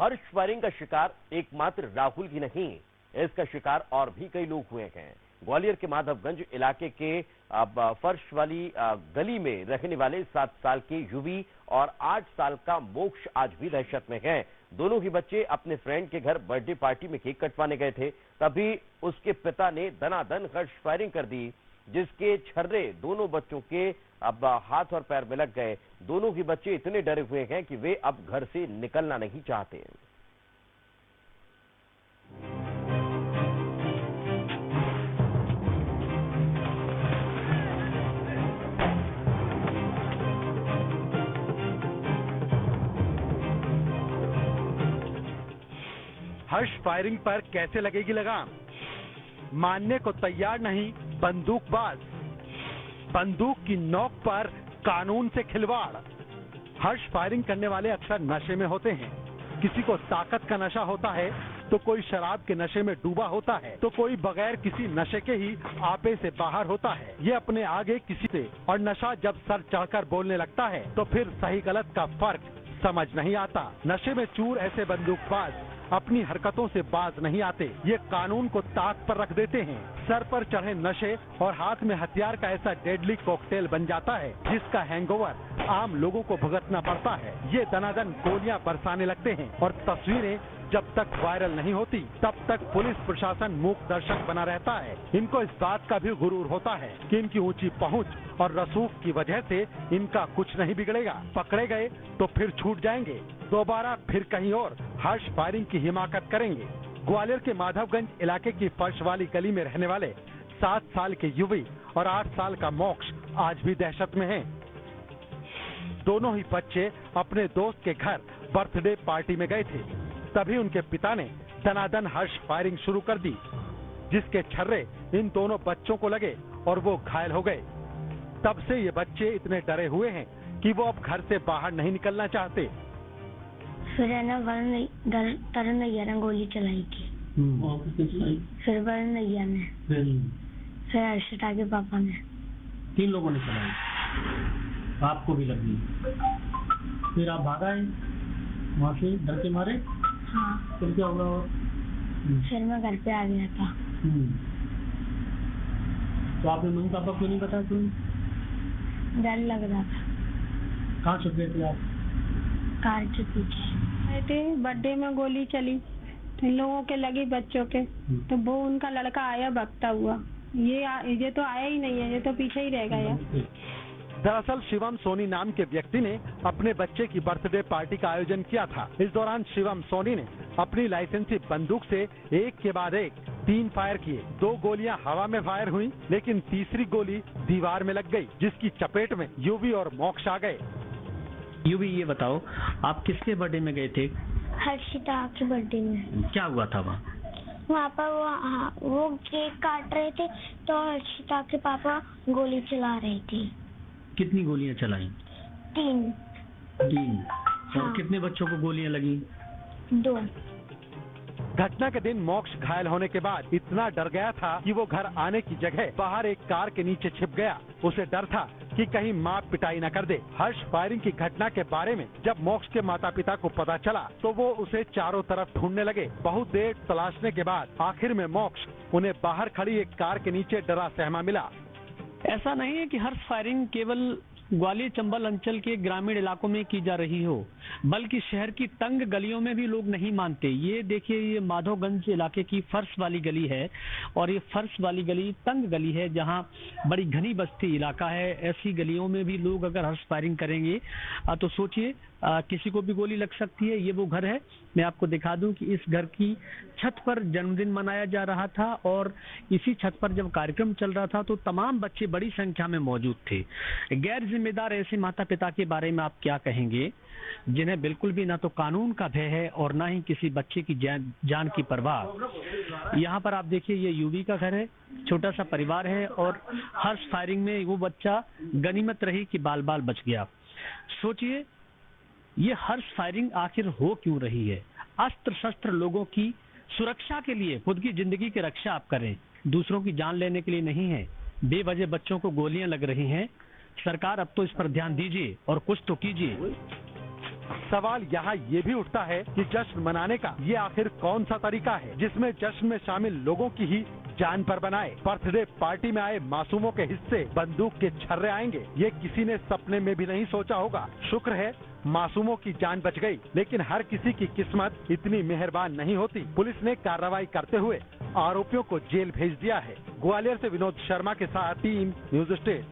हर्ष firing का शिकार एकमात्र राहुल ही नहीं, इसका शिकार और भी कई लोग हुए हैं। ग्वालियर के माधवगंज इलाके के फर्श वाली गली में रहने वाले 7 साल के युवी और 8 साल का मोक्ष आज भी दहशत में हैं। दोनों ही बच्चे अपने फ्रेंड के घर बर्थडे पार्टी में केक कटवाने गए थे, तभी उसके पिता ने दनादन हर्ष फायरिंग कर दी, जिसके छर्रे दोनों बच्चों के अब हाथ और पैर में लग गए। दोनों ही बच्चे इतने डरे हुए हैं कि वे अब घर से निकलना नहीं चाहते। हर्ष फायरिंग पर कैसे लगेगी लगाम? मानने को तैयार नहीं बंदूकबाज, बंदूक की नोक पर कानून से खिलवाड़। हर्ष फायरिंग करने वाले अक्सर नशे में होते हैं। किसी को ताकत का नशा होता है तो कोई शराब के नशे में डूबा होता है तो कोई बगैर किसी नशे के ही आपे से बाहर होता है। ये अपने आगे किसी से, और नशा जब सर चढ़कर बोलने लगता है तो फिर सही गलत का फर्क समझ नहीं आता। नशे में चूर ऐसे बंदूकबाज अपनी हरकतों से बाज नहीं आते। ये कानून को ताक पर रख देते हैं। सर पर चढ़े नशे और हाथ में हथियार का ऐसा डेडली कॉकटेल बन जाता है जिसका हैंगओवर आम लोगों को भुगतना पड़ता है। ये दनादन गोलियां बरसाने लगते हैं और तस्वीरें जब तक वायरल नहीं होती तब तक पुलिस प्रशासन मूक दर्शक बना रहता है। इनको इस बात का भी गुरूर होता है कि इनकी ऊंची पहुंच और रसूख की वजह से इनका कुछ नहीं बिगड़ेगा। पकड़े गए तो फिर छूट जाएंगे, दोबारा फिर कहीं और हर्ष फायरिंग की हिमाकत करेंगे। ग्वालियर के माधवगंज इलाके की फर्श वाली गली में रहने वाले 7 साल के युवी और 8 साल का मोक्ष आज भी दहशत में हैं। दोनों ही बच्चे अपने दोस्त के घर बर्थडे पार्टी में गए थे, तभी उनके पिता ने दनादन हर्ष फायरिंग शुरू कर दी, जिसके छर्रे इन दोनों बच्चों को लगे और वो घायल हो गए। तब से ये बच्चे इतने डरे हुए हैं कि वो अब घर से बाहर नहीं निकलना चाहते। फिर है ना तरन नैया ने गोली चलाई थी। फिर वरुण नैया ने, फिर हर्षिता के पापा ने। 3 लोगों ने चलाई, आपको भी लगी। फिर आप भागा है वहाँ से डर के मारे? हाँ। फिर क्या होगा? फिर मैं घर पे आ गया था। तो आपने मम्मी पापा क्यों नहीं बताया? क्यों? डर लग रहा था। कहाँ छुप गए थे आप? कार के पीछे। बर्थडे में गोली चली, इन लोगों के लगी बच्चों के, तो वो उनका लड़का आया भागता हुआ। ये तो आया ही नहीं है, ये तो पीछे ही रह गया। दरअसल शिवम सोनी नाम के व्यक्ति ने अपने बच्चे की बर्थडे पार्टी का आयोजन किया था। इस दौरान शिवम सोनी ने अपनी लाइसेंसी बंदूक से एक के बाद एक 3 फायर किए। 2 गोलियां हवा में फायर हुई, लेकिन तीसरी गोली दीवार में लग गई, जिसकी चपेट में युवी और मोक्ष आ गए। युवी, ये बताओ आप किसके बर्थडे में गए थे? हर्षिता के बर्थडे में। क्या हुआ था वहाँ? वहाँ पर वो केक काट रहे थे तो हर्षिता के पापा गोली चला रहे थे। कितनी गोलियां चलाई? 3। और हाँ। कितने बच्चों को गोलियां लगी? 2। घटना के दिन मोक्ष घायल होने के बाद इतना डर गया था कि वो घर आने की जगह बाहर एक कार के नीचे छिप गया। उसे डर था कि कहीं माँ पिटाई न कर दे। हर्ष फायरिंग की घटना के बारे में जब मोक्ष के माता पिता को पता चला तो वो उसे चारों तरफ ढूंढने लगे। बहुत देर तलाशने के बाद आखिर में मोक्ष उन्हें बाहर खड़ी एक कार के नीचे डरा सहमा मिला। ऐसा नहीं है कि हर्ष फायरिंग केवल ग्वालियर चंबल अंचल के ग्रामीण इलाकों में की जा रही हो, बल्कि शहर की तंग गलियों में भी लोग नहीं मानते। ये देखिए, ये माधवगंज इलाके की फर्श वाली गली है और ये फर्श वाली गली तंग गली है जहां बड़ी घनी बस्ती इलाका है। ऐसी गलियों में भी लोग अगर हर्ष फायरिंग करेंगे तो सोचिए किसी को भी गोली लग सकती है। ये वो घर है, मैं आपको दिखा दूं कि इस घर की छत पर जन्मदिन मनाया जा रहा था और इसी छत पर जब कार्यक्रम चल रहा था तो तमाम बच्चे बड़ी संख्या में मौजूद थे। गैर जिम्मेदार ऐसे माता पिता के बारे में आप क्या कहेंगे, जिन्हें बिल्कुल भी ना तो कानून का भय है और ना ही किसी बच्चे की जान की परवाह। यहाँ पर आप देखिए, ये यूवी का घर है, छोटा सा परिवार है और हर्ष फायरिंग में वो बच्चा गनीमत रही कि बाल बाल बच गया। सोचिए ये हर्ष फायरिंग आखिर हो क्यों रही है? अस्त्र शस्त्र लोगों की सुरक्षा के लिए, खुद की जिंदगी की रक्षा आप करें, दूसरों की जान लेने के लिए नहीं है। बेवजह बच्चों को गोलियां लग रही हैं। सरकार अब तो इस पर ध्यान दीजिए और कुछ तो कीजिए। सवाल यहाँ ये भी उठता है कि जश्न मनाने का ये आखिर कौन सा तरीका है जिसमें जश्न में शामिल लोगों की ही जान पर बनाए। बर्थडे पार्टी में आए मासूमों के हिस्से बंदूक के छर्रे आएंगे, ये किसी ने सपने में भी नहीं सोचा होगा। शुक्र है मासूमों की जान बच गई, लेकिन हर किसी की किस्मत इतनी मेहरबान नहीं होती। पुलिस ने कार्रवाई करते हुए आरोपियों को जेल भेज दिया है। ग्वालियर से विनोद शर्मा के साथ टीम न्यूज स्टेट।